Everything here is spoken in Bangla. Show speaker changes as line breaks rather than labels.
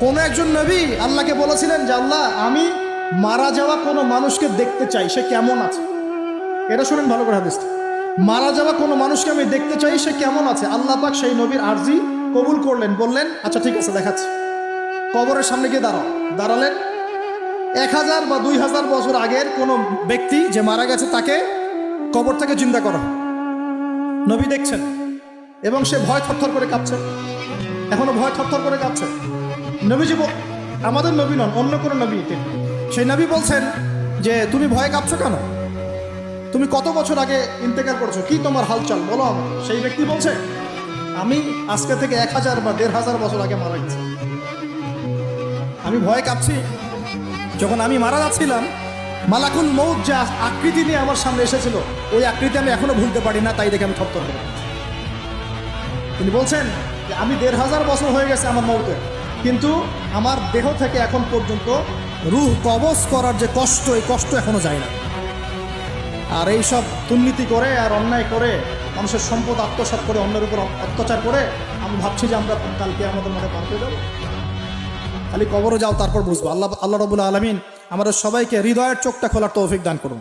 কোন একজন নবী আল্লাহকে বলেছিলেন যে আল্লাহ আমি মারা যাওয়া কোনো মানুষকে দেখতে চাই, সে কেমন আছে। এটা শুনেন ভালো করে হাদিসটা, মারা যাওয়া কোনো মানুষকে আমি দেখতে চাই, সে কেমন আছে। আল্লাহ পাক সেই নবীর আরজি কবুল করলেন, বললেন আচ্ছা ঠিক আছে দেখাচ্ছি। কবরের সামনে গিয়ে দাঁড়ালেন। 1000 বা 2000 বছর আগের কোনো ব্যক্তি যে মারা গেছে তাকে কবর থেকে জিন্দা করা, নবী দেখছেন এবং সে ভয় থরথর করে কাঁপছে, এখনো ভয় থরথর করে কাঁপছে। নবীজি আমাদের নবী নন, অন্য কোনো নবী, সেই নবী বলছেন যে তুমি ভয়ে কাঁপছো কেন, তুমি কত বছর আগে ইন্তেকাল করছো, কি তোমার হালচাল বলো আমাকে। সেই ব্যক্তি বলছে আমি আজকে থেকে 1000 বা 1500 বছর আগে মারা গেছি, আমি ভয়ে কাঁপছি। যখন আমি মারা যাচ্ছিলাম মালাকুল মউত যে আকৃতি নিয়ে আমার সামনে এসেছিল, ওই আকৃতি আমি এখনো ভুলতে পারি না, তাই দেখে আমি থরথর করে। তিনি বলছেন যে আমি 1500 বছর হয়ে গেছে আমার মউতে, কিন্তু আমার দেহ থেকে এখন পর্যন্ত রূহ কবজ করার যে কষ্ট, এই কষ্ট এখনো যায় না। আর এই সব দুর্নীতি করে আর অন্যায় করে মানুষের সম্পদ আত্মসাৎ করে অন্যের উপর অত্যাচার করে আমি ভাবছি যে আমরা কালকে আমাদের মনে পার পেয়ে যাবো। খালি কবরে যাও, তারপর বুঝবো। আল্লাহ রাব্বুল আলামিন আমাদের সবাইকে হৃদয়ের চোখটা খোলার তৌফিক দান করুন।